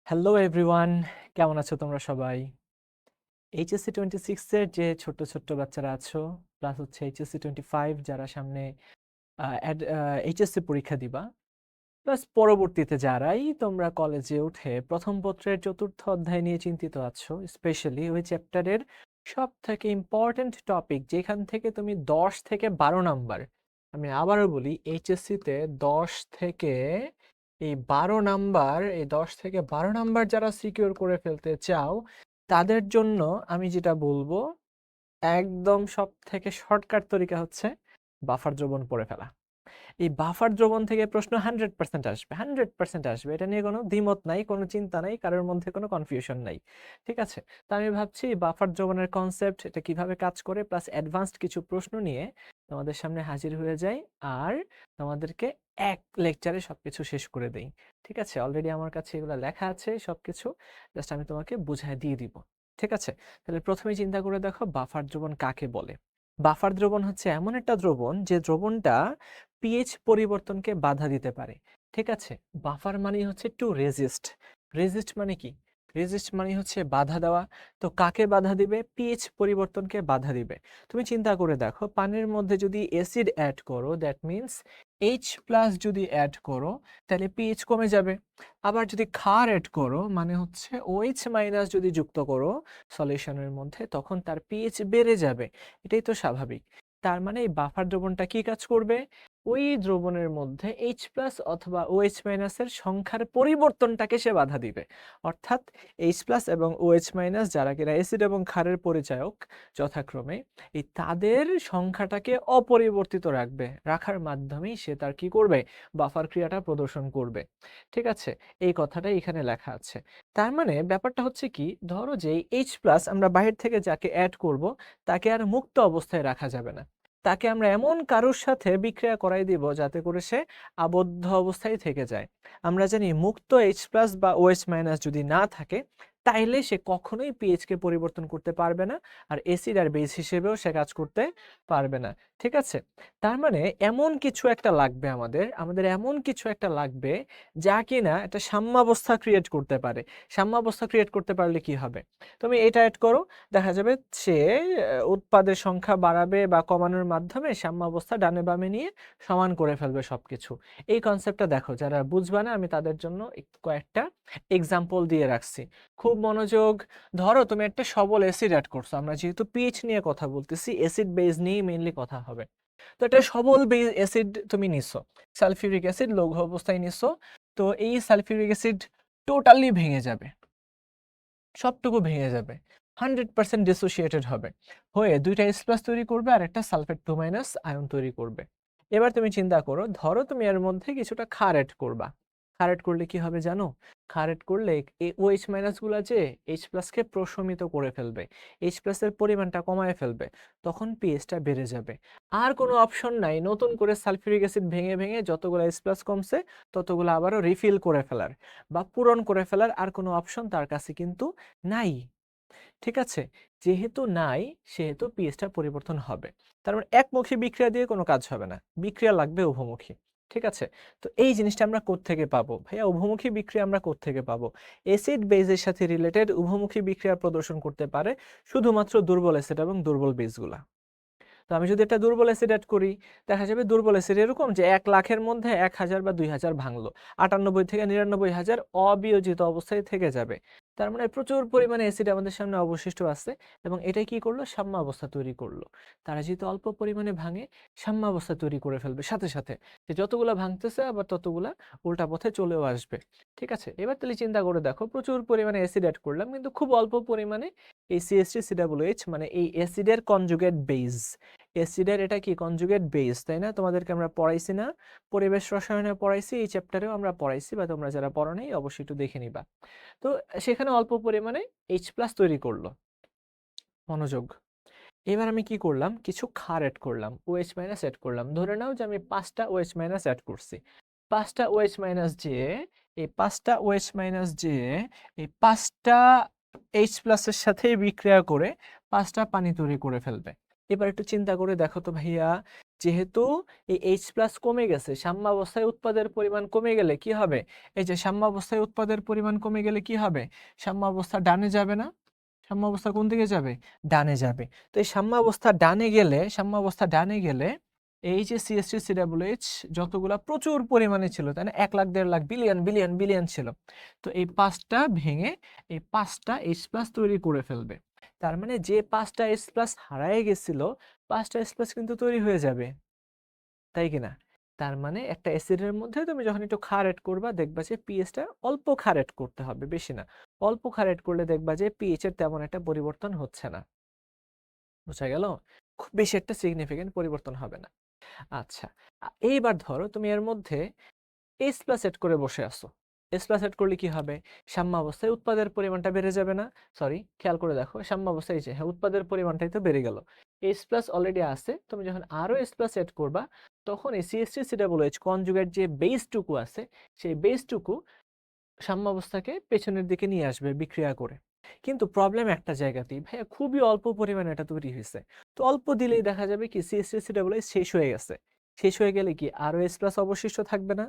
Hello everyone, কেমন আছো তোমরা সবাই? এইচএসসি 26 এর যে ছোট্ট ছোট্ট বাচ্চারা আছো, প্লাস হচ্ছে এইচএসসি 25 যারা সামনে এইচএসসি পরীক্ষা দিবা, প্লাস পরবর্তীতে যারাই তোমরা কলেজে উঠে প্রথম পত্রের চতুর্থ অধ্যায় নিয়ে চিন্তিত আছো, স্পেশালি ওই চ্যাপ্টারের সব থেকে ইম্পর্টেন্ট টপিক যেখান থেকে তুমি 10 থেকে 12 নাম্বার, আমি আবারও বলি এইচএসসিতে 10 থেকে 12 নাম্বার যারা সিকিউর করে ফেলতে চাও, তাদের জন্য আমি যেটা বলবো, একদম সব থেকে শর্টকাট তরিকা হচ্ছে বাফার দ্রবণ পড়ে ফেলা। এই বাফার দ্রবণ থেকে প্রশ্ন 100% আসবে, 100% আসবে, এটা নিয়ে কোনো দ্বিমত নাই, কোনো চিন্তা নাই, কারোর মধ্যে কোনো কনফিউশন নাই। ঠিক আছে, তো আমি ভাবছি বাফার দ্রবণের কনসেপ্ট, এটা কিভাবে কাজ করে, প্লাস অ্যাডভান্সড কিছু প্রশ্ন নিয়ে তোমাদের সামনে হাজির হয়ে যাই, আর তোমাদেরকে এক লেকচারে সবকিছু শেষ করে দেই। ঠিক আছে, অলরেডি আমার কাছে এগুলো লেখা আছে সবকিছু, জাস্ট আমি তোমাকে বুঝায় দিয়ে দিব। ঠিক আছে, তাহলে প্রথমে চিন্তা করে দেখো বাফার দ্রবণ কাকে বলে। বাফার দ্রবণ হচ্ছে এমন একটা দ্রবণ যে দ্রবণটা পিএইচ পরিবর্তনকে বাধা দিতে পারে। ঠিক আছে, বাফার মানে হচ্ছে টু রেজিস্ট। রেজিস্ট মানে কি? রেজিস্ট মানে হচ্ছে বাধা দেওয়া। তো কাকে বাধা দিবে? পিএইচ পরিবর্তনকে বাধা দিবে। তুমি চিন্তা করে দেখো, পানির মধ্যে যদি অ্যাসিড অ্যাড করো, দ্যাট মিন্স H+ যদি অ্যাড করো, তাহলে পিএইচ কমে যাবে। আবার যদি ক্ষার অ্যাড করো, মানে হচ্ছে OH- যদি যুক্ত করো সলিউশনের মধ্যে, তখন তার পিএইচ বেড়ে যাবে। এটাই তো স্বাভাবিক। তার মানে এই বাফার দ্রবণটা কি কাজ করবে? ওই দ্রবণের মধ্যে H+ অথবা OH- এর সংখ্যার পরিবর্তনটাকে সে বাধা দিবে। অর্থাৎ H+ এবং OH- যারা কিনা অ্যাসিড এবং ক্ষারের পরিচায়ক যথাক্রমে, এই তাদের সংখ্যাটাকে অপরিবর্তিত রাখার মাধ্যমেই সে তার কি করবে? বাফার ক্রিয়াটা প্রদর্শন করবে। ঠিক আছে, এই কথাটাই এখানে লেখা আছে। তার মানে ব্যাপারটা হচ্ছে কি, ধরো যে H+ আমরা বাহির থেকে যাকে অ্যাড করব, তাকে আর মুক্ত অবস্থায় রাখা যাবে না। তাকে আমরা এমন কারোর সাথে বিক্রিয়া করাই দিব যাতে করে সে আবদ্ধ অবস্থায় থেকে যায়। আমরা জানি মুক্ত H+ বা OH- যদি না থাকে, তাইলে সে কখনোই পিএইচ কে পরিবর্তন করতে পারবে না, আর অ্যাসিড আর বেস হিসেবেও সে কাজ করতে পারবে না। ঠিক আছে, তার মানে এমন কিছু একটা লাগবে, আমাদের এমন কিছু একটা লাগবে যা কিনা একটা সাম্যাবস্থা ক্রিয়েট করতে পারে। সাম্যাবস্থা ক্রিয়েট করতে পারলে কি হবে? তুমি এটা অ্যাড করো, দেখা যাবে সে উৎপাদের সংখ্যা বাড়াবে বা কমানোর মাধ্যমে সাম্যাবস্থা ডানে বামে নিয়ে সমান করে ফেলবে সবকিছু। এই কনসেপ্টটা দেখো, যারা বুঝবা না আমি তাদের জন্য কয়েকটা এক্সাম্পল দিয়ে রাখছি, খুব মনোযোগ। ধরো তুমি একটা সবল অ্যাসিড অ্যাড করছো, আমরা যেহেতু পিএইচ নিয়ে কথা বলতেছি, অ্যাসিড বেস নিয়ে মেইনলি কথা হবে। তো একটা সবল বেস অ্যাসিড তুমি নিছো, সালফিউরিক অ্যাসিড লৌহ অবস্থায় নিছো। তো এই সালফিউরিক অ্যাসিড টোটালি ভেঙে যাবে, সবটুকু ভেঙে যাবে, 100% ডিসোসিয়েটেড হবে, হয়ে দুইটা H+ তৈরি করবে আর একটা সালফেট 2- আয়ন তৈরি করবে। এবার তুমি চিন্তা করো, ধরো তুমি এর মধ্যে কিছুটা ক্ষার অ্যাড করবা। ক্ষার অ্যাড করলে কি হবে জানো? ক্ষার অ্যাড করলে এই OH- গুলা যে H+ কে প্রশমিত করে ফেলবে, H+ এর পরিমাণটা কমায় ফেলবে, তখন পিএইচটা বেড়ে যাবে। আর কোনো অপশন নাই নতুন করে সালফিউরিক অ্যাসিড ভেঙে ভেঙে যতগুলো H+ কমছে ততগুলো আবারও রিফিল করে ফেলার বা পূরণ করে ফেলার আর কোনো অপশন তার কাছে কিন্তু নাই। ঠিক আছে, যেহেতু নাই সেহেতু পিএইচটা পরিবর্তন হবে। তার মানে একমুখী বিক্রিয়া দিয়ে কোনো কাজ হবে না, বিক্রিয়া লাগবে উভমুখী। ঠিক আছে, তো এই জিনিসটা আমরা কোত্থেকে পাবো ভাইয়া? উভমুখী বিক্রিয়া আমরা কোত্থেকে পাবো? অ্যাসিড বেজের সাথে রিলেটেড উভমুখী বিক্রিয়া প্রদর্শন করতে পারে শুধুমাত্র দুর্বল অ্যাসিড এবং দুর্বল বেসগুলা। তো আমি যদি একটা দুর্বল অ্যাসিড অ্যাড করি, দেখা যাবে দুর্বল অ্যাসিড এরকম যে 1,00,000-এর মধ্যে 1,000 বা 2,000 ভাঙলো, 98 থেকে 99,000 অবিয়োজিত অবস্থায় থেকে যাবে। তার মানে প্রচুর পরিমাণে অ্যাসিড আমাদের সামনে অবশিষ্ট আছে, এবং এটাই কি করলো? সাম্যাবস্থা তৈরি করলো। তারা যেহেতু অল্প পরিমাণে ভাঙে, সাম্যাবস্থা তৈরি করে ফেলবে সাথে সাথে, যে যতগুলা ভাঙতেছে আবার ততগুলা উল্টা পথে চলেও আসবে। ঠিক আছে, এবার তাহলে চিন্তা করে দেখো, প্রচুর পরিমাণে অ্যাসিড অ্যাড করলাম কিন্তু খুব অল্প পরিমাণে এই CH3COOH, মানে এই অ্যাসিডের কনজুগেট বেস। অ্যাসিডের এটা কি? কনজুগেট বেস, তাই না? তোমাদেরকে আমরা পড়াইছি না? পরিবেশ রসায়নে পড়াইছি, এই চ্যাপ্টারেও আমরা পড়াইছি, বা তোমরা যারা পড়ো নাই অবশ্যই একটু দেখে নিবা। তো সেখানে অল্প পরিমাণে H+ তৈরি করলো। মনোযোগ, এবার আমি কি করলাম? কিছু ক্ষার অ্যাড করলাম, OH- অ্যাড করলাম। ধরে নাও যে আমি 5টা OH- অ্যাড করছি। 5টা OH- যে এই 5টা OH- যে এই 5টা H+ এর সাথে বিক্রিয়া করে 5টা পানি তৈরি করে ফেলবে। এবার একটু চিন্তা করে দেখো তো ভাইয়া, যেহেতু এই H+ কমে গেছে, সাম্যাবস্থায় উৎপাদের পরিমাণ কমে গেলে কি হবে? এই যে সাম্যাবস্থায় উৎপাদের পরিমাণ কমে গেলে কি হবে? সাম্যাবস্থা ডানে যাবে না? সাম্যাবস্থা কোন দিকে যাবে? ডানে যাবে। তো এই সাম্যাবস্থা ডানে গেলে এই যে CH3COOH যতগুলা প্রচুর পরিমাণে ছিল, তাই না? 1 lakh 1.5 lakh billion billion billion ছিল। তো এই 5টা ভেঙে এই 5টা H+ তৈরি করে ফেলবে। তার মানে যে 5টা H+ হারায় গেছিল, 5টা H+ কিন্তু তৈরি হয়ে যাবে। তাই কিনা? তার মানে একটা অ্যাসিডের মধ্যে তুমি যখন একটু ক্ষার এড করবা, দেখবা যে পিএইচটা অল্প ক্ষার এড করতে হবে, বেশি না। অল্প ক্ষার এড করলে দেখবা যে পিএইচ এর তেমন একটা পরিবর্তন হচ্ছে না। বুঝা গেল? খুব বেশি একটা সিগনিফিক্যান্ট পরিবর্তন হবে না। আচ্ছা, এইবার ধরো তুমি এর মধ্যে H+ এড করে বসে আছো। H+ এড করলে কি হবে? সাম্যাবস্থায় উৎপাদের পরিমাণটা বেড়ে যাবে না? সরি, খেয়াল করে দেখো, সাম্যাবস্থায় এই যে হ্যাঁ, উৎপাদের পরিমাণটাই তো বেড়ে গেল। H+ অলরেডি আছে, তুমি যখন আরো H+ এড করবা, তখন এই CH3COOH কনজুগেট যে বেসটুকু আছে, সেই বেসটুকু সাম্যাবস্থাকে পেছনের দিকে নিয়ে আসবে বিক্রিয়া করে। কিন্তু প্রবলেম একটা জায়গাতেই, ভাইয়া খুবই অল্প পরিমাণে এটা তৈরি হয়েছে। তো অল্প দিলেই দেখা যাবে কি CH3COOH শেষ হয়ে গেছে। শেষ হয়ে গেলে কি আরো H+ অবশিষ্ট থাকবে না?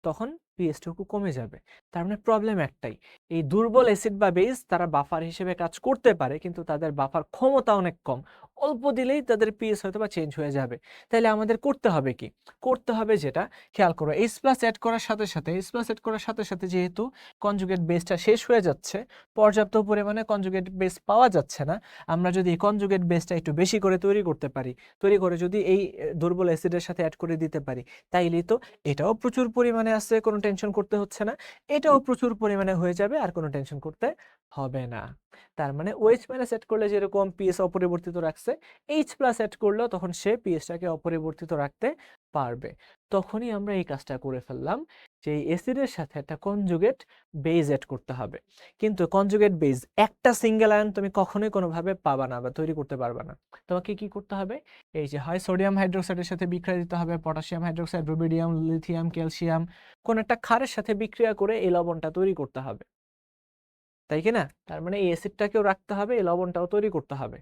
তখন পিএইচটুকু কমে যাবে। তার মানে প্রবলেম একটাই, এই দুর্বল অ্যাসিড বা বেস তারা বাফার হিসেবে কাজ করতে পারে, কিন্তু তাদের বাফার ক্ষমতা অনেক কম। অল্প দিলেই তাদের পিএইচ হয়তো বা চেঞ্জ হয়ে যাবে। তাইলে আমাদের করতে হবে কি? করতে হবে যেটা, খেয়াল করো, H+ অ্যাড করার সাথে সাথে যেহেতু কনজুগেট বেসটা শেষ হয়ে যাচ্ছে, পর্যাপ্ত পরিমাণে কনজুগেট বেস পাওয়া যাচ্ছে না, আমরা যদি এই কনজুগেট বেসটা একটু বেশি করে তৈরি করতে পারি, তৈরি করে যদি এই দুর্বল অ্যাসিডের সাথে অ্যাড করে দিতে পারি, তাইলেই তো এটাও প্রচুর পরিমাণে আছে, কোনো টেনশন করতে হচ্ছে না, এটাও প্রচুর পরিমাণে হয়ে যাবে, আর কোনো টেনশন করতে হবে না। তার মানে OH- অ্যাড করলে যেরকম পিএইচ অপরিবর্তিত রাখছে, H+ অ্যাড করলেও তখন সে পিএইচটাকে অপরিবর্তিত রাখতে পারবে। তখনই আমরা এই কাজটা করে ফেললাম যে এই অ্যাসিডের সাথে একটা কনজুগেট বেস অ্যাড করতে হবে। কিন্তু কনজুগেট বেস একটা সিঙ্গেল আয়ন তুমি কখনোই কোনোভাবে পাবা না বা তৈরি করতে পারবা না। তোমাকে কি করতে হবে? এই যে হয় সোডিয়াম হাইড্রোক্সাইডের সাথে বিক্রিয়া দিতে হবে, potassium hydroxide, rubidium, lithium, calcium, কোন একটা ক্ষারের সাথে বিক্রিয়া করে এই লবণটা তৈরি করতে হবে। তাই কি না? তার মানে এই অ্যাসিডটাকেও রাখতে হবে, এই লবণটাও তৈরি করতে হবে।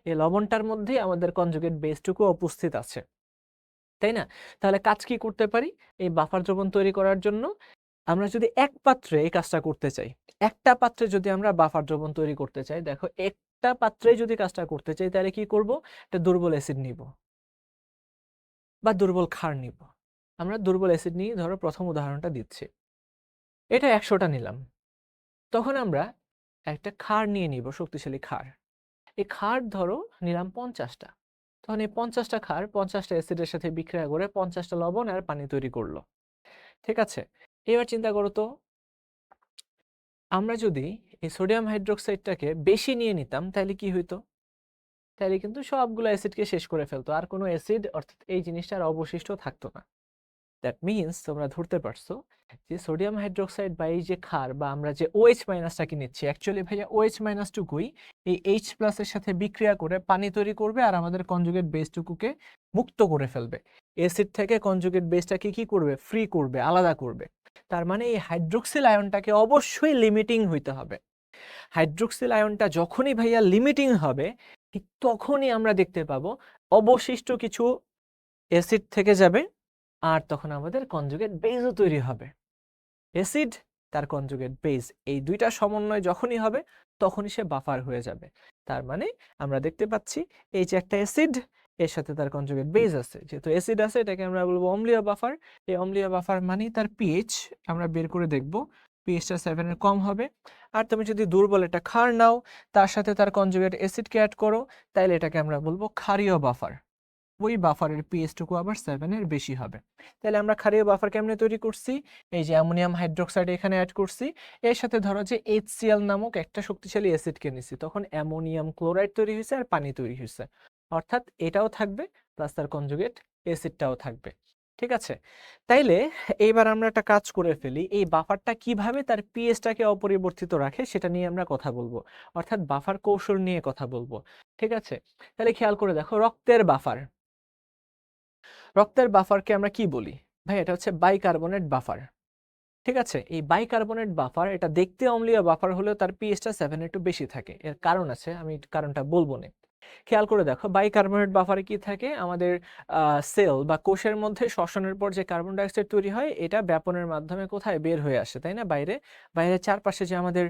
এই লবণটার মধ্যেই আমাদের কনজুগেট বেসটুকু উপস্থিত আছে। তাই না? তাহলে কাজ কি করতে পারি? এই বাফার দ্রবণ তৈরি করার জন্য আমরা যদি এক পাত্রে এই কাজটা করতে চাই, একটা পাত্রে যদি আমরা বাফার দ্রবণ তৈরি করতে চাই, দেখো একটা পাত্রে যদি কাজটা করতে চাই, তাহলে কি করব? একটা দুর্বল অ্যাসিড নিব বা দুর্বল ক্ষার নিব। আমরা দুর্বল অ্যাসিড নিয়ে ধরো প্রথম উদাহরণটা দিচ্ছি। এটা 100টা নিলাম। তখন আমরা একটা ক্ষার নিয়ে নিব, শক্তিশালী ক্ষার। এই ক্ষার ধরো নিলাম 50টা। তখন এই 50টা ক্ষার 50টা অ্যাসিডের সাথে বিক্রিয়া করে 50টা লবণ আর পানি তৈরি করলো। ঠিক আছে? এবার চিন্তা করো তো, আমরা যদি এই সোডিয়াম হাইড্রোক্সাইডটাকে বেশি নিয়ে নিতাম, তাহলে কি হইতো? তাহলে কিন্তু সবগুলো অ্যাসিডকে শেষ করে ফেলতো, আর কোনো অ্যাসিড অর্থাৎ এই জিনিসটা আর অবশিষ্ট থাকতো না। দ্যাট মিনস তোমরা ধরতে পারছো যে সোডিয়াম হাইড্রোক্সাইড বা এই যে ক্ষার বা আমরা যে OH মাইনাসটাকে নিচ্ছি, অ্যাকচুয়ালি ভাইয়া OH মাইনাসটুকুই এই H+ এর সাথে বিক্রিয়া করে পানি তৈরি করবে আর আমাদের কনজুগেট বেসটুকুকে মুক্ত করে ফেলবে। অ্যাসিড থেকে কনজুগেট বেসটাকে কি করবে? ফ্রি করবে, আলাদা করবে। তার মানে এই হাইড্রোক্সিল আয়নটাকে অবশ্যই লিমিটিং হইতে হবে। হাইড্রোক্সিল আয়নটা যখনই ভাইয়া লিমিটিং হবে, ঠিক তখনই আমরা দেখতে পাবো অবশিষ্ট কিছু অ্যাসিড থেকে যাবে, আর তখন আমাদের কনজুগেট বেসও তৈরি হবে। অ্যাসিড তার কনজুগেট বেস, এই দুইটা সমন্বয় যখনই হবে, তখনই সে বাফার হয়ে যাবে। তার মানে আমরা দেখতে পাচ্ছি এই যে একটা অ্যাসিড, এর সাথে তার কনজুগেট বেস আছে, যেহেতু অ্যাসিড আছে এটাকে আমরা বলবো অম্লীয় বাফার। এই অম্লীয় বাফার মানেই তার পিএইচ আমরা বের করে দেখব, পিএইচটা 7 এর কম হবে। আর তুমি যদি দুর্বল একটা ক্ষার নাও, তার সাথে তার কনজুগেট অ্যাসিডকে অ্যাড করো, তাহলে এটাকে আমরা বলবো ক্ষারীয় বাফার। ওই বাফারের পিএইচটুকু আবার 7 এর বেশি হবে। তাহলে আমরা ক্ষারীয় বাফার কেমনে তৈরি করছি? এই যে অ্যামোনিয়াম হাইড্রোক্সাইড এখানে অ্যাড করছি, এর সাথে ধরো যে HCl নামক একটা শক্তিশালী অ্যাসিডকে নিছি, তখন অ্যামোনিয়াম ক্লোরাইড তৈরি হয়েছে আর পানি তৈরি হয়েছে। অর্থাৎ এটাও থাকবে প্লাস তার কনজুগেট অ্যাসিডটাও থাকবে। ঠিক আছে? তাইলে এইবার আমরা একটা কাজ করে ফেলি, এই বাফারটা কিভাবে তার পিএইচটাকে অপরিবর্তিত রাখে সেটা নিয়ে আমরা কথা বলবো, অর্থাৎ বাফার কৌশল নিয়ে কথা বলবো। ঠিক আছে? তাহলে খেয়াল করে দেখো, রক্তের বাফার, রক্তের বাফারকে আমরা কি বলি? ভাই এটা হচ্ছে বাইকার্বনেট বাফার। ঠিক আছে? এই বাইকার্বনেট বাফার এটা দেখতে অম্লীয় বাফার হলেও তার পিএইচটা 7 একটু বেশি থাকে। এর কারণ আছে, আমি কারণটা বলবো না। খেয়াল করে দেখো বাইকার্বনেট বাফারে কি থাকে, আমাদের সেল বা কোষের মধ্যে শ্বসনের পর যে কার্বন ডাইঅক্সাইড তৈরি হয় এটা ব্যাপনের মাধ্যমে কোথায় বের হয়ে আসে, তাই না? বাইরে। বাইরে চারপাশে যে আমাদের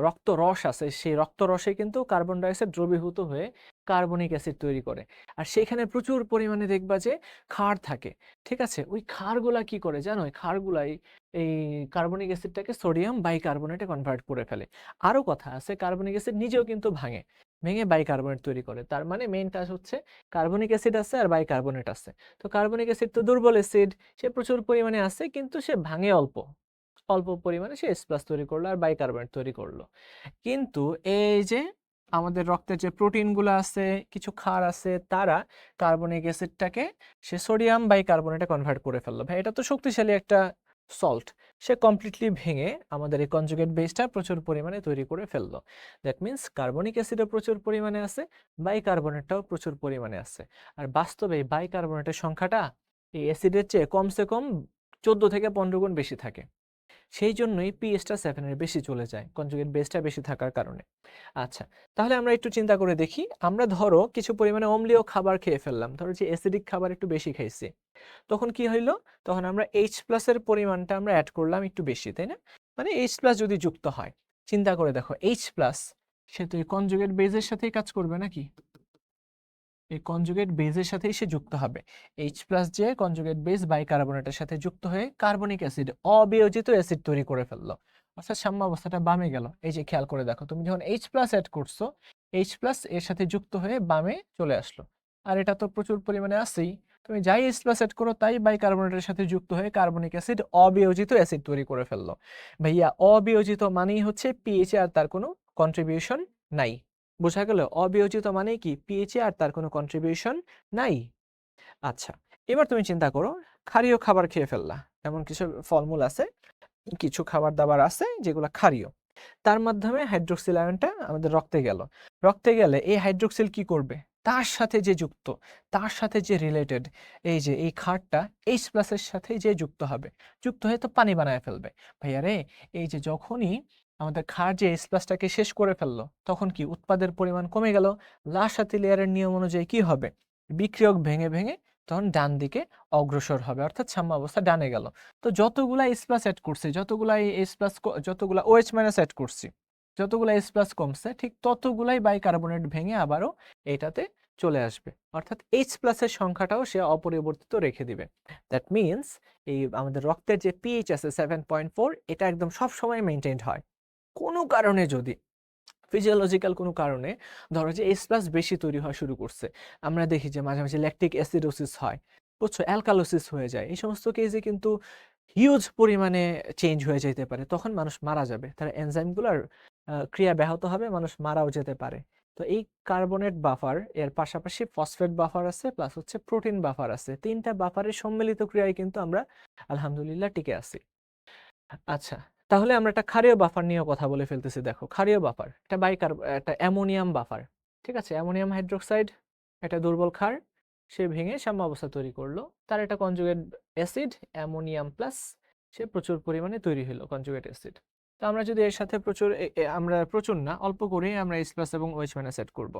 রক্ত রস আছে, সেই রক্ত রসে কিন্তু কার্বন ডাইঅক্সাইড দ্রবীভূত হয়ে কার্বনিক অ্যাসিড তৈরি করে। আর সেখানে প্রচুর পরিমাণে দেখবা যে ক্ষার থাকে, ঠিক আছে? ওই ক্ষারগুলা কি করে জানো? ওই ক্ষারগুলাই এই কার্বনিক অ্যাসিডটাকে সোডিয়াম বাইকার্বনেটে কনভার্ট করে ফেলে। আরো কথা আছে, কার্বনিক অ্যাসিড নিজেও কিন্তু ভেঙে বাইকার্বনেট তৈরি করে। তার মানে মেইন কাজ হচ্ছে কার্বনিক অ্যাসিড আছে আর বাইকার্বনেট আছে। তো কার্বনিক অ্যাসিড তো দুর্বল অ্যাসিড, সে প্রচুর পরিমাণে আছে কিন্তু সে ভাঙে অল্প অল্প পরিমাণে, সে H+ তৈরি করলো আর বাইকার্বনেট তৈরি করলো। কিন্তু এই যে আমাদের রক্তের যে প্রোটিনগুলো আছে, কিছু ক্ষার আছে, তারা কার্বনিক অ্যাসিডটাকে সে সোডিয়াম বাইকার্বনেটে কনভার্ট করে ফেললো। ভাই এটা তো শক্তিশালী একটা সল্ট, সে কমপ্লিটলি ভেঙে আমাদের এই কনজুগেট বেসটা প্রচুর পরিমাণে তৈরি করে ফেললো। দ্যাট মিন্স কার্বনিক অ্যাসিডও প্রচুর পরিমাণে আছে, বাইকার্বনেটটাও প্রচুর পরিমাণে আছে। আর বাস্তবে এই বাইকার্বনেটের সংখ্যাটা এই অ্যাসিডের চেয়ে কমসে কম 14 থেকে 15 গুণ বেশি থাকে। সেই জন্যই পিএইচটা 7 এর বেশি চলে যায়, কনজুগেট বেসটা বেশি থাকার কারণে। আচ্ছা, তাহলে আমরা একটু চিন্তা করে দেখি, আমরা ধরো কিছু পরিমাণে অম্লীয় খাবার খেয়ে ফেললাম, ধরো যে অ্যাসিডিক খাবার একটু বেশি খাইছি, তখন কি হইলো? তখন আমরা H+ এর পরিমাণটা আমরা অ্যাড করলাম একটু বেশি, তাই না? মানে H+ যদি যুক্ত হয়, চিন্তা করে দেখো H+ সে তো এই কনজুগেট বেজের সাথেই কাজ করবে নাকি? এই কনজুগেট বেজের সাথেই সে যুক্ত হবে। H+ যে কনজুগেট বেজ বাইকার্বনেটের সাথে যুক্ত হয়ে কার্বনিক অ্যাসিড, অবিয়োজিত অ্যাসিড তৈরি করে ফেললো। অর্থাৎ সাম্যাবস্থাটা বামে গেল। এই যে খেয়াল করে দেখো, তুমি যখন H+ অ্যাড করছো, H+ এর সাথে যুক্ত হয়ে বামে চলে আসলো। আর এটা তো প্রচুর পরিমাণে আছেই, তুমি যাই H+ অ্যাড করো তাই বাইকার্বনেটের সাথে যুক্ত হয়ে কার্বনিক অ্যাসিড, অবিয়োজিত অ্যাসিড তৈরি করে ফেললো। ভাইয়া অবিয়োজিত মানেই হচ্ছে পিএইচে আর তার কোনো কন্ট্রিবিউশন নাই। বোঝা গেল? অবিয়োজিত মানে কি? পিএইচে আর তার কোনো কন্ট্রিবিউশন নাই। আচ্ছা, এবার তুমি চিন্তা করো, ক্ষারীয় খাবার খেয়ে ফেললা। এমন কিছু ফলমূল আছে, কিছু খাবার দাবার আছে যেগুলো ক্ষারীয়। তার মাধ্যমে হাইড্রোক্সিল আয়নটা আমাদের রক্তে গেল। রক্তে গেলে এই হাইড্রোক্সিল কি করবে? তার সাথে যে যুক্ত, তার সাথে যে রিলেটেড, এই যে এই ক্ষারটা H+ এর সাথে যে যুক্ত হবে, যুক্ত হয়ে তো পানি বানায় ফেলবে। ভাইয়া রে, এই যে যখনই আমাদের ক্ষার যে H+টাকে শেষ করে ফেললো, তখন কি উৎপাদের পরিমাণ কমে গেল। লা-শাতিলিয়ারের নিয়ম অনুযায়ী কি হবে? বিক্রিয়ক ভেঙে ভেঙে তখন ডান দিকে অগ্রসর হবে, অর্থাৎ সাম্যাবস্থা ডানে গেল। তো যতগুলা H+ অ্যাড করছি, যতগুলা OH- অ্যাড করছি, যতগুলা H+ কমছে, ঠিক ততগুলাই বাইকার্বনেট ভেঙে আবারও এটাতে চলে আসবে। অর্থাৎ H+ এর সংখ্যাটাও সে অপরিবর্তিত রেখে দিবে। দ্যাট মিন্স এই আমাদের রক্তের যে পিএইচ আছে 7.4, এটা একদম সব সময় মেইনটেইনড হয়। কোনো কারণে যদি ফিজিওলজিক্যাল কোনো কারণে ধরো যে H+ বেশি তৈরি হওয়া শুরু করছে, আমরা দেখি যে মাঝে মাঝে ল্যাকটিক অ্যাসিডোসিস হয়, বুঝছো? অ্যালকালোসিস হয়ে যায়। এই সমস্ত কেসে কিন্তু হিউজ পরিমাণে চেঞ্জ হয়ে যেতে পারে, তখন মানুষ মারা যাবে। তার এনজাইমগুলোর ক্রিয়া ব্যাহত হবে, মানুষ মারাও যেতে পারে। তো এই কার্বনেট বাফার এর পাশাপাশি ফসফেট বাফার আছে, প্লাস হচ্ছে প্রোটিন বাফার আছে। 3টা বাফারের সম্মিলিত ক্রিয়ায় কিন্তু আমরা আলহামদুলিল্লাহ টিকে আছি। আচ্ছা, তাহলে আমরা একটা ক্ষারীয় বাফার নিয়েও কথা বলে ফেলতেছি। দেখো, ক্ষারীয় বাফার একটা অ্যামোনিয়াম বাফার, ঠিক আছে? অ্যামোনিয়াম হাইড্রোক্সাইড একটা দুর্বল ক্ষার, সে ভেঙে সাম্যাবস্থা তৈরি করলো। তার একটা কনজুগেট অ্যাসিড অ্যামোনিয়াম প্লাস, সে প্রচুর পরিমাণে তৈরি হলো কনজুগেট অ্যাসিড। তো আমরা যদি এর সাথে আমরা প্রচুর না, অল্প করে আমরা H+ এবং OH- অ্যাড করব।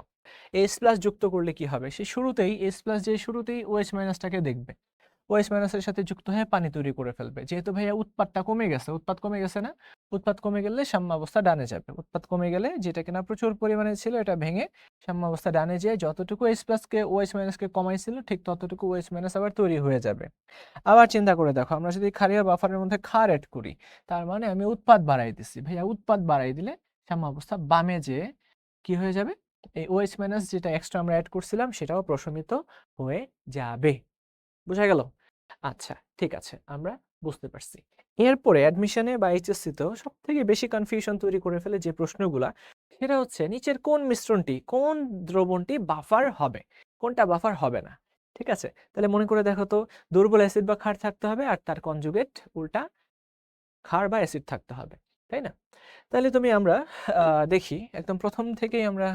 H+ যুক্ত করলে কি হবে? সে শুরুতেই H+ যে শুরুতেই OH- দেখবে, OH- এর সাথে যুক্ত হয়ে পানি তৈরি করে ফেলবে। যেহেতু ভাইয়া উৎপাদটা কমে গেছে, উৎপাদ কমে গেছে না? উৎপাদ কমে গেলে সাম্যাবস্থা ডানে যাবে। উৎপাদ কমে গেলে যেটা কিনা প্রচুর পরিমাণে ছিল, এটা ভেঙে সাম্যাবস্থা ডানে যেয়ে যতটুকু H+ কে OH- কে কমাইছিল, ঠিক ততটুকু OH- আবার তৈরি হয়ে যাবে। আবার চিন্তা করে দেখো, আমরা যদি ক্ষারীয় বাফারের মধ্যে ক্ষার এড করি, তার মানে আমি উৎপাদ বাড়াই দিছি। ভাইয়া উৎপাদ বাড়াই দিলে সাম্যাবস্থা বামে যেয়ে কি হয়ে যাবে? এই OH- যেটা এক্সট্রা আমরা অ্যাড করছিলাম, সেটাও প্রশমিত হয়ে যাবে। বুঝা গেল? আচ্ছা, ঠিক আছে, আমরা বুঝতে পারছি। এরপরে অ্যাডমিশনে বা এইচএসসিতেও সবথেকে বেশি কনফিউশন তৈরি করে ফেলে যে প্রশ্নগুলা, সেটা হচ্ছে নিচের কোন মিশ্রণটি, কোন দ্রবণটি বাফার হবে, কোনটা বাফার হবে না। ঠিক আছে? তাহলে মনে করে দেখো তো, দুর্বল অ্যাসিড বা ক্ষার থাকতে হবে, আর তার কনজুগেট উল্টা ক্ষার বা অ্যাসিড থাকতে হবে, তাই না? তাহলে আমরা দেখি একদম প্রথম থেকেই আমরা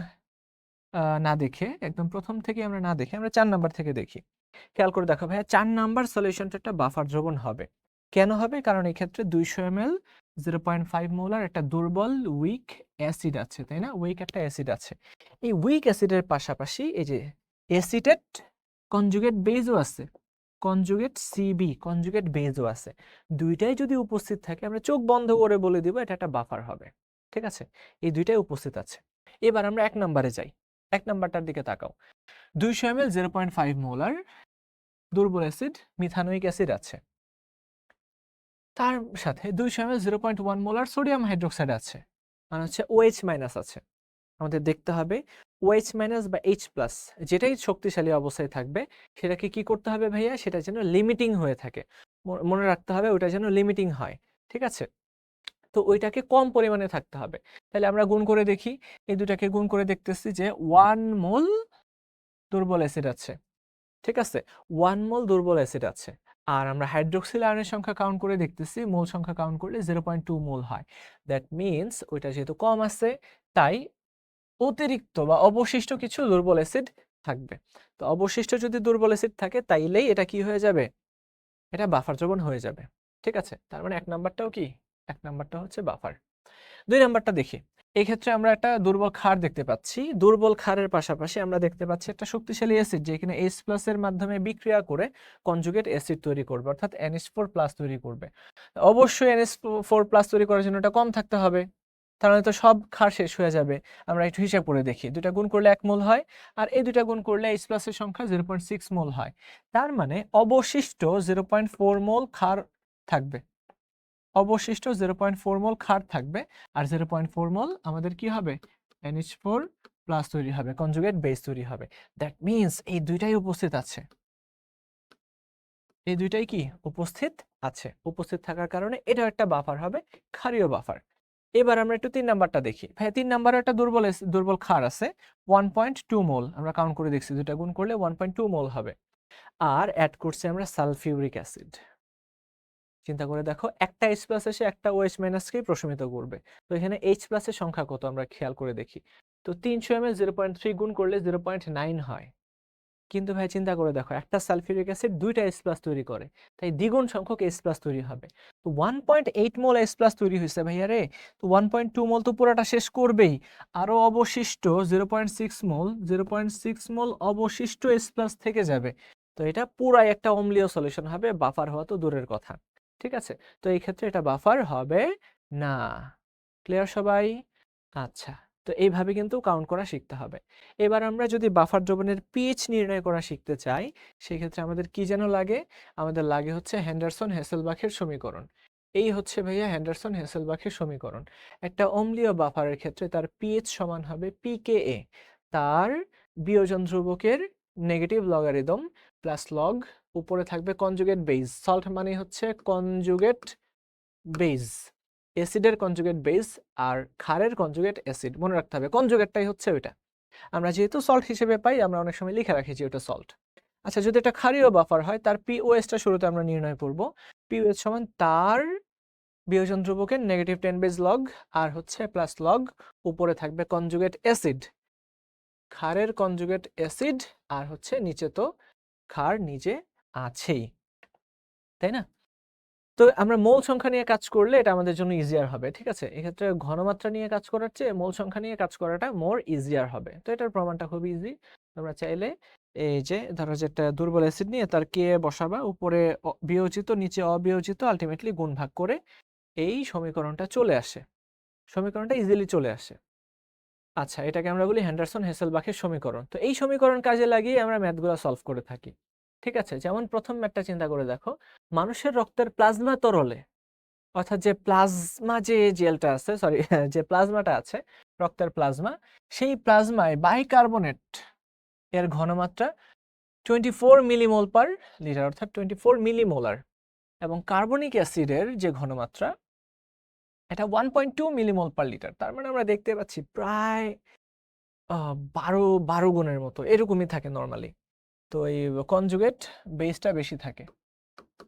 না দেখে আমরা 4 নাম্বার থেকে দেখি। খেয়াল করে দেখো ভাইয়া, 4 নাম্বার সলিউশনটা একটা বাফার দ্রবণ হবে। কেন হবে? কারণ এই ক্ষেত্রে 200 ml 0.5 মোলার একটা দুর্বল উইক অ্যাসিড আছে, তাই না? উইক একটা অ্যাসিড আছে। এই উইক অ্যাসিডের পাশাপাশি এই যে অ্যাসিটেট কনজুগেট বেজও আছে, কনজুগেট সিবি কনজুগেট বেজও আছে। দুইটাই যদি উপস্থিত থাকে আমরা চোখ বন্ধ করে বলে দিব এটা একটা বাফার হবে। ঠিক আছে, এই দুইটাই উপস্থিত আছে। এবার আমরা 1 নম্বরে যাই। 1 নম্বরটার দিকে তাকাও। 200 ml 0.5 মোলার দুর্বল অ্যাসিড মিথানোইক অ্যাসিড আছে, তার সাথে 200 ml 0.1 মোলার সোডিয়াম হাইড্রোক্সাইড আছে, মানে হচ্ছে OH মাইনাস আছে। আমাদের দেখতে হবে OH মাইনাস বা H প্লাস যেটাই শক্তিশালী অবস্থায় থাকবে সেটাকে কি করতে হবে ভাইয়া, সেটা যেন লিমিটিং হয়ে থাকে। মনে রাখতে হবে ওটা যেন লিমিটিং হয়। ঠিক আছে, তো ওইটাকে কম পরিমাণে থাকতে হবে। তাহলে আমরা গুণ করে দেখি, এই দুটাকে গুণ করে দেখতেছি যে 1 মোল দুর্বল অ্যাসিড আছে। ঠিক আছে, 1 মোল দুর্বল অ্যাসিড আছে। আর আমরা হাইড্রোক্সিল আয়নের সংখ্যা কাউন্ট করে দেখতেছি, মোল সংখ্যা কাউন্ট করলে 0.2 মোল হয়। দ্যাট মিনস ওইটা যেহেতু কম আছে তাই অতিরিক্ত বা অবশিষ্ট কিছু দুর্বল অ্যাসিড থাকবে। তো অবশিষ্ট যদি দুর্বল অ্যাসিড থাকে তাইলেই এটা কি হয়ে যাবে, এটা বাফার দ্রবণ হয়ে যাবে। ঠিক আছে, তার মানে 1 নাম্বারটাও কি, 1 নাম্বারটা হচ্ছে বাফার। 2 নাম্বারটা দেখি। এই ক্ষেত্রে আমরা একটা দুর্বল ক্ষার দেখতে পাচ্ছি। দুর্বল ক্ষারের পাশাপাশি আমরা দেখতে পাচ্ছি একটা শক্তিশালী অ্যাসিড যেখানে H+ এর মাধ্যমে বিক্রিয়া করে কনজুগেট অ্যাসিড তৈরি করবে, অর্থাৎ NH4+ তৈরি করবে। অবশ্যই NH4+ তৈরি করার জন্য এটা কম থাকতে হবে, তাহলে তো সব ক্ষার শেষ হয়ে যাবে। আমরা একটু হিসাব করে দেখি, দুটা গুণ করলে 1 মোল হয়, আর এই দুটা গুণ করলে H+ এর সংখ্যা 0.6 মোল হয়। তার মানে অবশিষ্ট 0.4 মোল ক্ষার থাকবে, অবশিষ্ট 0.4 মোল ক্ষার থাকবে। আর 0.4 মোল আমাদের কি হবে, NH4+ তৈরি হবে, কনজুগেট বেস তৈরি হবে। দ্যাট মিন্স এই দুইটাই উপস্থিত আছে, এই দুইটাই কি উপস্থিত আছে। উপস্থিত থাকার কারণে এটা একটা বাফার হবে, ক্ষারীয় বাফার। এবার আমরা একটু 3 নাম্বারটা দেখি। ভাই 3 নাম্বারে একটা দুর্বল ক্ষার আছে 1.2 মোল, আমরা কাউন্ট করে দেখছি, দুটা গুণ করলে 1.2 মোল হবে। আর অ্যাড করছি আমরা সালফিউরিক অ্যাসিড। চিন্তা করে দেখো, একটা H+ এসে একটা OH মাইনাসকে প্রশমিত করবে। তো এখানে H+ এর সংখ্যা কত আমরা খেয়াল করে দেখি। তো 300 ml 0.3 গুণ করলে 0.9 হয়। কিন্তু ভাই চিন্তা করে দেখো, একটা সালফিউরিক অ্যাসিড দুইটা H+ তৈরি করে, তাই দ্বিগুণ সংখ্যক H+ তৈরি হবে। তো 1.8 মোল H+ তৈরি হয়েছে ভাইয়া রে। তো 1.2 মোল তো পুরাটা শেষ করবেই, আরো অবশিষ্ট 0.6 মোল অবশিষ্ট H+ থেকে যাবে। তো এটা পুরাই একটা অম্লীয় সলিউশন হবে, বাফার হওয়া তো দূরের কথা। ঠিক আছে, তো এই ক্ষেত্রে এটা বাফার হবে না। ক্লিয়ার সবাই? আচ্ছা, তো এইভাবে কিন্তু কাউন্ট করা শিখতে হবে। এবার আমরা যদি বাফার দ্রবণের পিএইচ নির্ণয় করা শিখতে চাই, সেক্ষেত্রে আমাদের কি যেন লাগে, আমাদের লাগে হচ্ছে হেন্ডারসন হেসেলবাখের সমীকরণ। এই হচ্ছে ভাইয়া হেন্ডারসন হেসেলবাখের সমীকরণ। একটা অম্লীয় বাফারের ক্ষেত্রে তার পিএইচ সমান হবে পিকেএ, তার বিয়োজন ধ্রুবকের নেগেটিভ লগারিদম প্লাস লগ, উপরে থাকবে কনজুগেট বেস। সল্ট মানে হচ্ছে কনজুগেট বেস, অ্যাসিডের কনজুগেট বেস আর ক্ষারের কনজুগেট অ্যাসিড। মনে রাখতে হবে কনজুগেটটাই হচ্ছে ওইটা। আমরা যেহেতু সল্ট হিসেবে পাই, আমরা অনেক সময় লিখে রাখি যে ওটা সল্ট। আচ্ছা, যদি এটা ক্ষারীয় বাফার হয় তার পিওএসটা শুরুতে আমরা নির্ণয় করব। পিওএস সমান তার বিয়োজন ধ্রুবকের নেগেটিভ 10 বেস লগ আর হচ্ছে প্লাস লগ, উপরে থাকবে কনজুগেট অ্যাসিড, ক্ষারের কনজুগেট অ্যাসিড, আর হচ্ছে নিচে তো ক্ষার নিজে আছেই, তাই না? তো আমরা মোল সংখ্যা নিয়ে কাজ করলে এটা আমাদের জন্য ইজিয়ার হবে। ঠিক আছে, এক্ষেত্রে ঘনমাত্রা নিয়ে কাজ করার চেয়ে মোল সংখ্যা নিয়ে কাজ করাটা মোর ইজিয়ার হবে। তো এটার প্রমাণটা খুব ইজি। তোমরা চাইলে এই যে ধরো যে একটা দুর্বল অ্যাসিড নিয়ে তার কে বসাবা, উপরে বিয়োজিত নিচে অবিয়োজিত, আলটিমেটলি গুণ ভাগ করে এই সমীকরণটা চলে আসে, সমীকরণটা ইজিলি চলে আসে। আচ্ছা, এটাকে আমরা বলি হেন্ডারসন হেসেলবাখের সমীকরণ। তো এই সমীকরণ কাজে লাগিয়ে আমরা ম্যাথগুলো সলভ করে থাকি। ঠিক আছে, যেমন প্রথম ম্যাথটা চিন্তা করে দেখো, মানুষের রক্তের প্লাজমা তরলে, অর্থাৎ যে প্লাজমা যে জেলটা আছে, সরি যে প্লাজমাটা আছে রক্তের প্লাজমা, সেই প্লাজমায় বাইকার্বনেট এর ঘনমাত্রা 24 মিলিমোল পার লিটার, অর্থাৎ 24 মিলিমোলার, এবং কার্বনিক অ্যাসিডের যে ঘনমাত্রা এটা 1.2 মিলিমোল পার লিটার। তার মানে আমরা দেখতে পাচ্ছি প্রায় 12 গুণের মতো এরকমই থাকে নর্মালি। তো এই কনজুগেট বেসটা বেশি থাকে,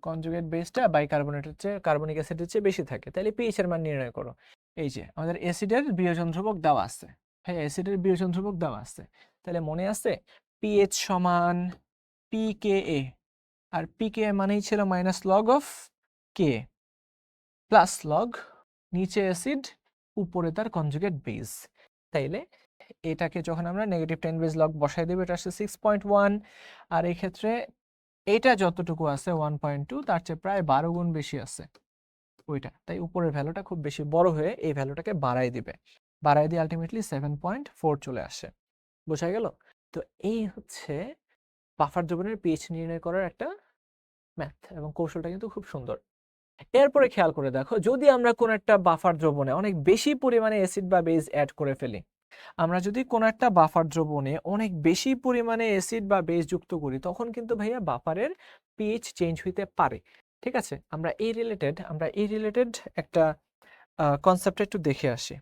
কনজুগেট বেসটা বাইকার্বনেটের চেয়ে, কার্বনিক অ্যাসিডের চেয়ে বেশি থাকে। তাহলে পিএইচ এর মান নির্ণয় করো। এই যে আমাদের অ্যাসিডের বিয়োজন ধ্রুবক দেওয়া আছে, হ্যাঁ অ্যাসিডের বিয়োজন ধ্রুবক দেওয়া আছে। তাহলে মনে আছে পিএইচ সমান পিকেএ, আর পিকেএ মানেই ছিল minus log of k plus log নিচে অ্যাসিড, উপরে তার কনজুগেট বেস। তাইলে এটাকে যখন আমরা নেগেটিভ 10 বেস লগ বসাই দেব, এটা আসছে 6.1, আর এই ক্ষেত্রে এটা যতটুকু আছে 1.2, তার চেয়ে প্রায় 12 গুণ বেশি আছে ওইটা। তাই উপরের ভ্যালুটা খুব বেশি বড় হয়ে এই ভ্যালুটাকে বাড়াই দিবে, বাড়াই দিয়ে আলটিমেটলি 7.4 চলে আসে। বোঝা গেল? তো এই হচ্ছে বাফার দ্রবণের পিএইচ নির্ণয় করার একটা ম্যাথ, এবং কৌশলটা কিন্তু খুব সুন্দর। এরপরে খেয়াল করে দেখো, যদি আমরা কোন একটা বাফার দ্রবণে অনেক বেশি পরিমাণে অ্যাসিড বা বেস অ্যাড করে ফেলি, আমরা যদি কোন একটা বাফার দ্রবণে অনেক বেশি পরিমাণে অ্যাসিড বা বেস যুক্ত করি, তখন কিন্তু ভাইয়া বাফারের পিএইচ চেঞ্জ হইতে পারে। ঠিক আছে, আমরা এই রিলেটেড একটা কনসেপ্ট একটু দেখে আসি।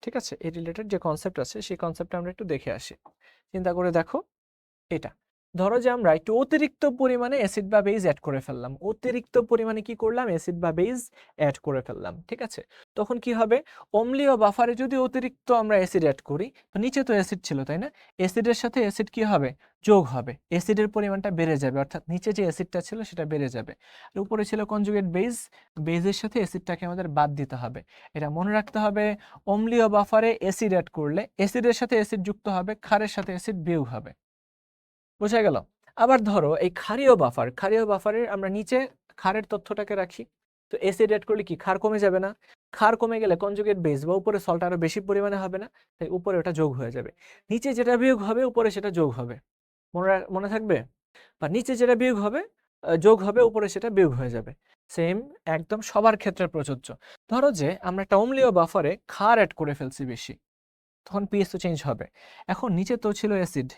ঠিক আছে, এই রিলেটেড যে কনসেপ্ট আছে সেই কনসেপ্টটা আমরা একটু দেখে আসি। চিন্তা করে দেখো, এটা ধরো যে আমরা একটু অতিরিক্ত পরিমাণে অ্যাসিড বা বেস অ্যাড করে ফেললাম, অতিরিক্ত পরিমাণে কি করলাম, অ্যাসিড বা বেস অ্যাড করে ফেললাম। ঠিক আছে, তখন কি হবে, অম্লীয় বাফারে যদি অতিরিক্ত আমরা অ্যাসিড অ্যাড করি, তো নিচে তো অ্যাসিড ছিল তাই না, অ্যাসিডের সাথে অ্যাসিড কি হবে, যোগ হবে, অ্যাসিডের পরিমাণটা বেড়ে যাবে, অর্থাৎ নিচে যে অ্যাসিডটা ছিল সেটা বেড়ে যাবে। আর উপরে ছিল কনজুগেট বেস, বেসের সাথে অ্যাসিডটাকে আমাদের বাদ দিতে হবে। এটা মনে রাখতে হবে, অম্লীয় বাফারে অ্যাসিড অ্যাড করলে অ্যাসিডের সাথে অ্যাসিড যুক্ত হবে, ক্ষারের সাথে অ্যাসিড বিয়োগ হবে। বোঝা গেল? আবার ধরো এই ক্ষারীয় বাফারের আমরা নিচে ক্ষারের তথ্যটাকে রাখি, তো অ্যাসিড অ্যাড করলে কি ক্ষার কমে যাবে না, ক্ষার কমে গেলে কনজুগেট বেস বা উপরে সল্ট আরো বেশি পরিমাণে হবে না, তাই উপরে ওটা যোগ হয়ে যাবে। নিচে যেটা বিয়োগ হবে উপরে সেটা যোগ হবে, মনে থাকবে, বা নিচে যেটা বিয়োগ হবে যোগ হবে, উপরে সেটা বিয়োগ হয়ে যাবে। সেম একদম সবার ক্ষেত্রে প্রযোজ্য। ধরো যে আমরা একটা অম্লীয় বাফারে ক্ষার অ্যাড করে ফেলছি বেশি, তখন পিএইচ তো চেঞ্জ হবে। এখন নিচে তো ছিল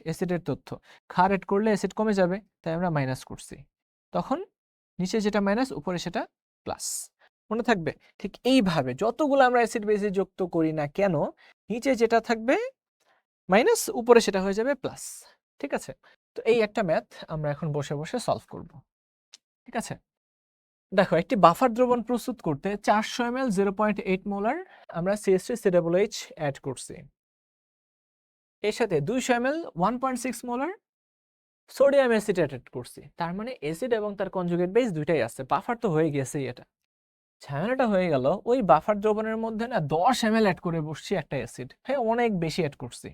অ্যাসিডের তথ্য, ক্ষার এড করলে অ্যাসিড কমে যাবে, তাই আমরা মাইনাস করছি, তখন নিচে যেটা মাইনাস উপরে সেটা প্লাস। মনে থাকবে? ঠিক এইভাবে যতগুলো আমরা অ্যাসিড বেসে যুক্ত করি না কেন, নিচে যেটা থাকবে মাইনাস, উপরে সেটা হয়ে যাবে প্লাস। ঠিক আছে, তো এই একটা ম্যাথ আমরা এখন বসে বসে সলভ করব। ঠিক আছে, দেখো একটি বাফার দ্রবণ প্রস্তুত করতে 400 ml 0.8 মোলার আমরা CH3COOH অ্যাড করছি, এর সাথে 200 ml 1.6 molar sodium acetate add করছি। তার মানে অ্যাসিড এবং তার কনজুগেট বেস দুইটাই আছে, বাফার তো হয়ে গেছেই। এটা ঝামেলাটা হয়ে গেল, ওই বাফার দ্রবণের মধ্যে না 10 ml অ্যাড করে বসছি একটা অ্যাসিড, হ্যাঁ অনেক বেশি অ্যাড করছি,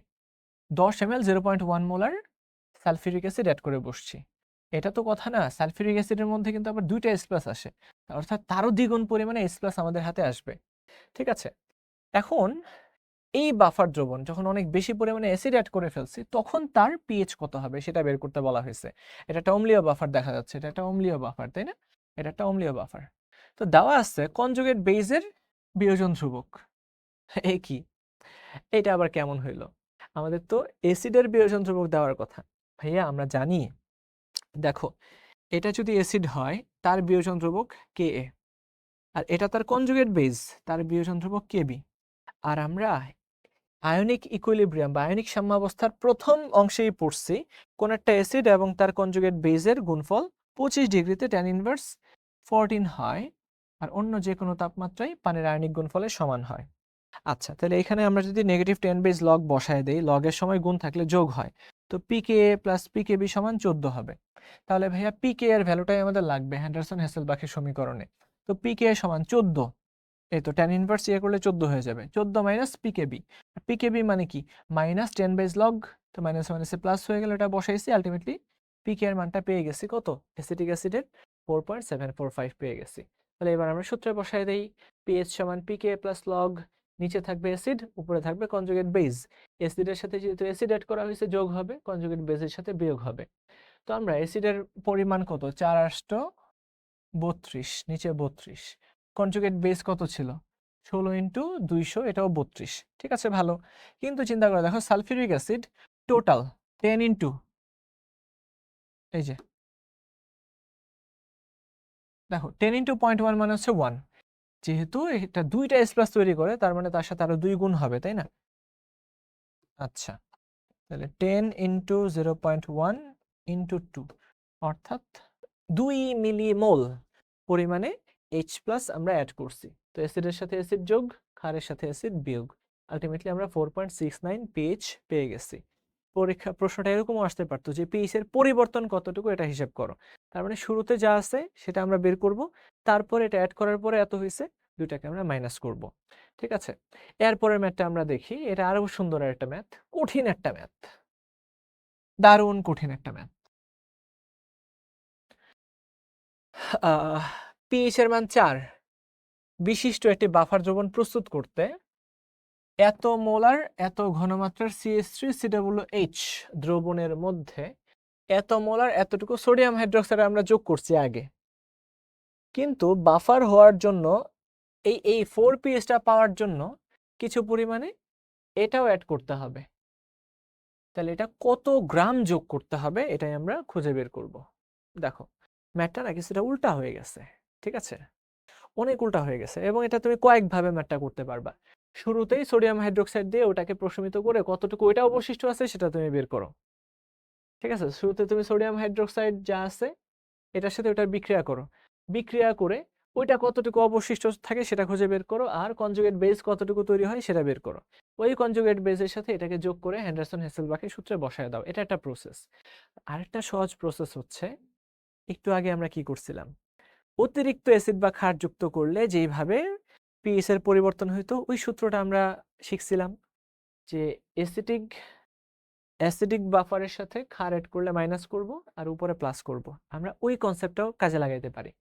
10 ml 0.1 molar sulphuric acid add করে বসছি। এটা তো কথা না, সালফিউরিক অ্যাসিডের মধ্যে কিন্তু আবার দুইটা H+ আসে, অর্থাৎ তারও দ্বিগুণ পরিমাণে H+ আমাদের হাতে আসবে। ঠিক আছে, এখন এই বাফার দ্রবণ যখন অনেক বেশি পরিমাণে অ্যাসিড অ্যাড করে ফেলছি, তখন তার পিএইচ কত হবে সেটা বের করতে বলা হয়েছে। এটা একটা অম্লীয় বাফার দেখা যাচ্ছে, এটা একটা অম্লীয় বাফার তাই না, এটা একটা অম্লীয় বাফার। তো দেওয়া আছে কনজুগেট বেসের বিয়োজন ধ্রুবক। এই কি, এটা আবার কেমন হইলো, আমাদের তো অ্যাসিডের বিয়োজন ধ্রুবক দেওয়ার কথা। ভাইয়া আমরা জানি, দেখো এটা যদি অ্যাসিড হয় তার বিয়োজন ধ্রুবক Ka, আর এটা তার কনজুগেট বেস, তার বিয়োজন ধ্রুবক Kb। আর আমরা আয়নিক ইকুইলিব্রিয়াম বা আয়নিক সাম্যাবস্থার প্রথম অংশেই পড়ছি, কোন একটা অ্যাসিড এবং তার কনজুগেট বেসের গুণফল 25 ডিগ্রিতে tan ইনভার্স 14 হয়, আর অন্য যে কোনো তাপমাত্রায় পানির আয়নিক গুণফলের সমান হয়। আচ্ছা, তাহলে এখানে আমরা যদি নেগেটিভ 10 বেস লগ বসায় দেই, লগের সময় গুণ থাকলে যোগ হয়, তো পিকে প্লাস পিকেবি সমান 14 হবে। তাহলে ভাইয়া পিকে এর ভ্যালুটাই আমাদের লাগবে হেন্ডারসন হেসেলবাখের সমীকরণে। তো পিকে সমান 14, এই তো tan ইনভার্স ইয়ে করলে 14 হয়ে যাবে, 14 মাইনাস পিকেবি। পিকেবি মানে কি, মাইনাস 10 বেস লগ, তো মাইনাস মাইনাসে প্লাস হয়ে গেল, এটা বসাইছি, আলটিমেটলি পিকে এর মানটা পেয়ে গেছি কত, অ্যাসিটিক অ্যাসিডের 4.745 পেয়ে গেছি। তাহলে এবার আমরা সূত্রে বসাই দেই, পিএইচ সমান পিকে প্লাস লগ, নিচে থাকবে অ্যাসিড, উপরে থাকবে কনজুগেট বেস, অ্যাসিডের সাথে যেহেতু অ্যাসিড অ্যাড করা হয়েছে যোগ হবে, কনজুগেট বেসের সাথে বিয়োগ হবে। তো আমরা অ্যাসিডের পরিমাণ কত, 4 8 32, নিচে 32, কনজুগেট বেস কত ছিল 16 ইন্টু 200, এটাও 32। ঠিক আছে, ভালো। কিন্তু চিন্তা করে দেখো সালফিউরিক অ্যাসিড টোটাল 10 ইন্টু, এই যে দেখো 10 ইন্টু 0.1 মানে হচ্ছে 1, যেহেতু এটা দুইটা H+ তৈরি করে, তার মানে তার সাথে আরো 2 গুণ হবে তাই না। আচ্ছা, তাহলে 10 ইন্টু 0.1 ইন্টু 2, অর্থাৎ 2 মিলিমোল পরিমাণে H+ আমরা অ্যাড করছি। তো অ্যাসিডের সাথে অ্যাসিড যোগ, ক্ষারের সাথে অ্যাসিড বিয়োগ, আলটিমেটলি আমরা 4.69 পিএইচ পেয়ে গেছি। প্রশ্নটা এরকমও আসতে পারতো যে পিএইচ এর পরিবর্তন কতটুকু এটা হিসাব করো, তার মানে শুরুতে যা আছে সেটা আমরা বের করব, তারপর এটা অ্যাড করার পরে এত হয়েছে, দুইটাকে আমরা মাইনাস করব। ঠিক আছে, এরপরের ম্যাথটা আমরা দেখি। এটা আরো সুন্দর একটা ম্যাথ, কঠিন একটা ম্যাথ, দারুণ কঠিন একটা ম্যাথ। পিএইচ এর মান 4 বিশিষ্ট একটি বাফার দ্রবণ প্রস্তুত করতে এত মোলার এত ঘনমাত্রার CH3COOH দ্রবণের মধ্যে এত মোলার এতটুকু সোডিয়াম হাইড্রোক্সাইড আমরা যোগ করছি আগে, কিন্তু বাফার হওয়ার জন্য এই 4pH পাওয়ার জন্য কিছু পরিমাণে এটাও অ্যাড করতে হবে। তাহলে এটা কত গ্রাম যোগ করতে হবে এটাই আমরা খুঁজে বের করব। দেখো ম্যাথটা না কিছুটা উল্টা হয়ে গেছে। ঠিক আছে, অনেক উল্টা হয়ে গেছে, এবং এটা তুমি কয়েকভাবে ম্যাথটা করতে পারবা। শুরুতেই সোডিয়াম হাইড্রোক্সাইড দিয়ে ওটাকে প্রশমিত করে কতটুকু ওইটা অবশিষ্ট আছে সেটা তুমি বের করো। ঠিক আছে, শুরুতে তুমি সোডিয়াম হাইড্রোক্সাইড যা আছে এটার সাথে ওটার বিক্রিয়া করো, বিক্রিয়া করে ওইটা কতটুকু অবশিষ্ট থাকে সেটা খুঁজে বের করো, আর কনজুগেট বেস কতটুকু তৈরি হয় সেটা বের করো। ওই কনজুগেট বেসের সাথে এটাকে যোগ করে হেন্ডারসন হেসেলবাখের সূত্রে বসায় দাও। এটা একটা প্রসেস। আরেকটা সহজ প্রসেস হচ্ছে, একটু আগে আমরা কি করছিলাম, অতিরিক্ত অ্যাসিড বা ক্ষার যুক্ত করলে যেইভাবে পিএইচ এর পরিবর্তন হইতো ওই সূত্রটা আমরা শিখছিলাম, যে অ্যাসিডিক বাফারের সাথে ক্ষার অ্যাড করলে মাইনাস করব আর উপরে প্লাস করব। আমরা ওই কনসেপ্টটাও কাজে লাগাইতে পারি।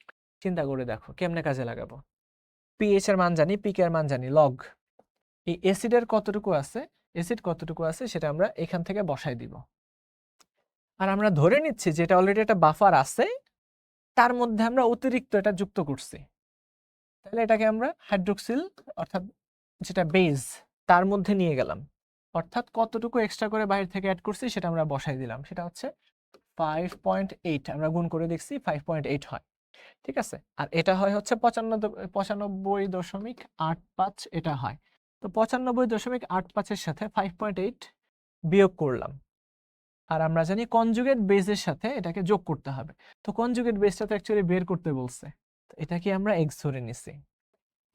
চিন্তা করে দেখো কেমনে কাজে লাগাবো। পিএইচ এর মান জানি, পিকে এর মান জানি, লগ এই অ্যাসিডের কতটুকু আছে, অ্যাসিড কতটুকু আছে সেটা আমরা এখান থেকে বসাই দিব। আর আমরা ধরে নিচ্ছি যে এটা অলরেডি একটা বাফার আছে, তার মধ্যে আমরা অতিরিক্ত এটা যুক্ত করছি। তাহলে এটাকে আমরা হাইড্রোক্সিল অর্থাৎ যেটা বেজ তার মধ্যে নিয়ে গেলাম, অর্থাৎ কতটুকু এক্সট্রা করে বাইরে থেকে অ্যাড করছি সেটা আমরা বসাই দিলাম। সেটা হচ্ছে 5.8, আমরা গুণ করে দেখছি 5.8 হয়। ঠিক আছে, আর এটা হয় হচ্ছে 95.85 এটা হয়। তো 95.85 সাথে 5.8 বিয়োগ করলাম, আর আমরা জানি কনজুগেট বেসের সাথে এটাকে যোগ করতে হবে। তো কনজুগেট বেসটা তো অ্যাকচুয়ালি বের করতে বলছে, তো এটাকে আমরা এক্স ধরে নিছি।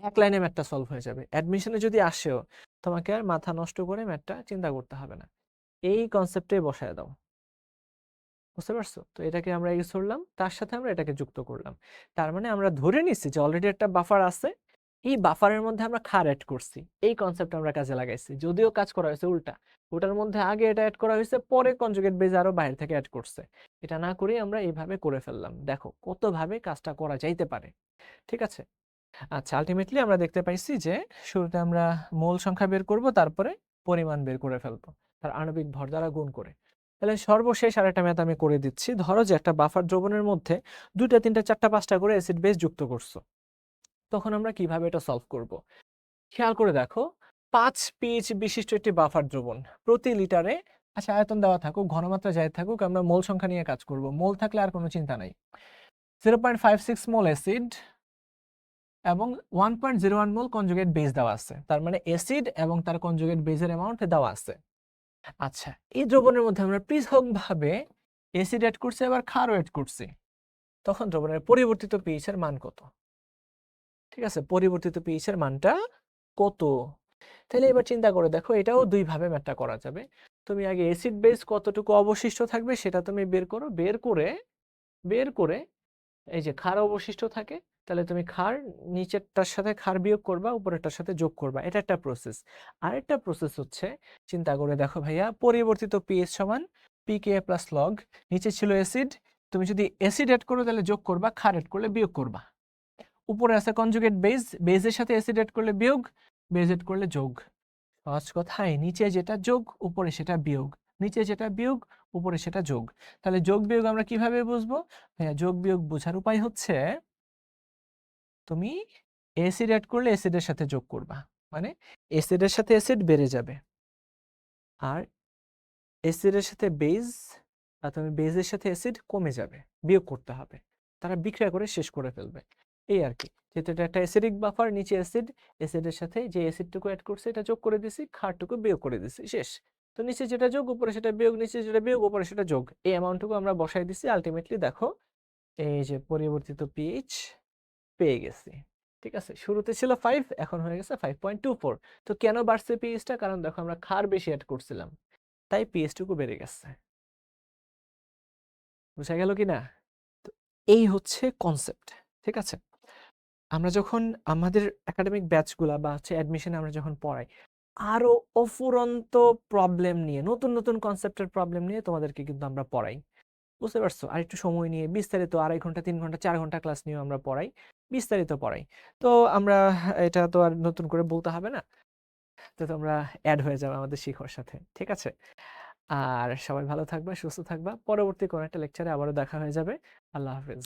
এক লাইনে ম্যাথটা সলভ হয়ে যাবে। অ্যাডমিশনে যদি আসেও তোমাকে আর মাথা নষ্ট করে ম্যাথটা চিন্তা করতে হবে না, এই কনসেপ্টে বসায় দাও। বুঝতে পারছো? তো এটাকে আমরা এক্স ধরলাম, তার সাথে আমরা এটাকে যুক্ত করলাম। তার মানে আমরা ধরে নিচ্ছি যে অলরেডি একটা বাফার আছে, এই বাফারের মধ্যে আমরা ক্ষার অ্যাড করছি। এই কনসেপ্ট আমরা কাজে লাগাইছি, যদিও কাজ করা হয়েছে উল্টা। ওটার মধ্যে আগে এটা অ্যাড করা হয়েছে, পরে কনজুগেট বেজ আরো বাইরে থেকে অ্যাড করছে। এটা না করেই আমরা এইভাবে করে ফেললাম। দেখো কতভাবে কাজটা করা যাইতে পারে। ঠিক আছে, আচ্ছা আলটিমেটলি আমরা দেখতে পাইছি যে শুরুতে আমরা মোল সংখ্যা বের করব, তারপরে পরিমাণ বের করে ফেলবো তার আণবিক ভর দ্বারা গুণ করে। তাহলে সর্বশেষ আরেকটা ম্যাথ আমি করে দিচ্ছি। ধরো যে একটা বাফার দ্রবণের মধ্যে 2টা 3টা 4টা 5টা করে অ্যাসিড বেস যুক্ত করছো, তখন আমরা কিভাবে এটা সলভ করব? খেয়াল করে দেখো, 5pH বিশিষ্ট একটি বাফার দ্রবণ প্রতি লিটারে, আচ্ছা আয়তন দেওয়া থাকুক, ঘনমাত্রা যাই থাকুক, আমরা মোল সংখ্যা নিয়ে কাজ করব। মোল থাকলে আর কোনো চিন্তা নাই। 0.56 মোল অ্যাসিড এবং 1.01 মোল কনজুগেট বেস দেওয়া আছে, তার মানে অ্যাসিড এবং তার কনজুগেট বেসের অ্যামাউন্ট দেওয়া আছে। আচ্ছা, এই দ্রবণের মধ্যে আমরা পৃথকভাবে অ্যাসিড অ্যাড করছি আবার ক্ষারও অ্যাড করছি, তখন দ্রবণের পরিবর্তিত পিএইচ এর মান কত? ঠিক আছে, পরিবর্তিত পিএইচ এর মানটা কত? তাহলে এবার চিন্তা করে দেখো, এটাও দুই ভাবে ম্যাথটা করা যাবে। তুমি আগে অ্যাসিড বেস কতটুকু অবশিষ্ট থাকবে সেটা তুমি বের করো, বের করে এই যে ক্ষার অবশিষ্ট থাকে, তাহলে তুমি ক্ষার নিচেরটার সাথে ক্ষার বিয়োগ করবা, উপরেরটার সাথে যোগ করবা। এটা একটা প্রসেস। আরেকটা প্রসেস হচ্ছে, চিন্তা করে দেখো ভাইয়া, পরিবর্তিত পিএইচ সমান পিকে প্লাস লগ, নিচে ছিল অ্যাসিড, তুমি যদি অ্যাসিড অ্যাড করো তাহলে যোগ করবা, ক্ষার অ্যাড করলে বিয়োগ করবা। উপরে আছে কনজুগেট বেস, বেসের সাথে অ্যাসিড অ্যাড করলে বিয়োগ, বেস অ্যাড করলে যোগ। সহজ কথায় নিচে যেটা যোগ উপরে সেটা বিয়োগ, নিচে যেটা বিয়োগ উপরে সেটা যোগ। তাহলে যোগ বিয়োগ আমরা কিভাবে বুঝবো? হ্যাঁ, যোগ বিয়োগ বোঝার উপায় হচ্ছে, তুমি অ্যাসিড অ্যাড করলে অ্যাসিডের সাথে যোগ করবা, মানে অ্যাসিডের সাথে অ্যাসিড বেড়ে যাবে, আর অ্যাসিডের সাথে বেস বা তুমি বেসের সাথে অ্যাসিড কমে যাবে, বিয়োগ করতে হবে। তারা বিক্রিয়া করে শেষ করে ফেলবে, এই আর কি। যেহেতু এটা একটা অ্যাসিডিক বাফার, নিচে অ্যাসিড, অ্যাসিডের সাথে যে অ্যাসিডটুকু অ্যাড করছে এটা যোগ করে দিছি, ক্ষারটুকু বিয়োগ করে দিছি, শেষ। তো নিচে যেটা যোগ উপরে সেটা বিয়োগ, নিচে যেটা বিয়োগ উপরে সেটা যোগ, এই অ্যামাউন্টটুকু আমরা বসাই দিছি। আলটিমেটলি দেখো এই যে পরিবর্তিত পিএইচ পেয়ে গেছি। ঠিক আছে, শুরুতে ছিল 5, এখন হয়ে গেছে 5.24। তো কেন বাড়ছে পিএইচটা? কারণ দেখো আমরা ক্ষার বেশি অ্যাড করছিলাম, তাই পিএইচটুকু বেড়ে গেছে। বুঝা গেল কি না? তো এই হচ্ছে কনসেপ্ট। ঠিক আছে, আমরা যখন আমাদের একাডেমিক ব্যাচগুলা বা হচ্ছে অ্যাডমিশনে আমরা যখন পড়াই, আরো অফুরন্ত প্রবলেম নিয়ে, নতুন, নতুন কনসেপ্টের প্রবলেম নিয়ে তোমাদেরকে কিন্তু আমরা পড়াই। বুঝতে পারছো? আরেকটু সময় নিয়ে বিস্তারিত ২.৫ ঘন্টা, ৩ ঘন্টা, ৪ ঘন্টা ক্লাস নিয়েও আমরা পড়াই। বিস্তারিত পড়াই। তো আমরা এটা তো আর নতুন করে বলতে হবে না। তো তোমরা এড হয়ে যাবে আমাদের শিখোর সাথে। ঠিক আছে? আর সবাই ভালো থাকবা, সুস্থ থাকবা। পরবর্তী কোনো একটা লেকচারে আবারও দেখা হয়ে যাবে। আল্লাহ হাফেজ।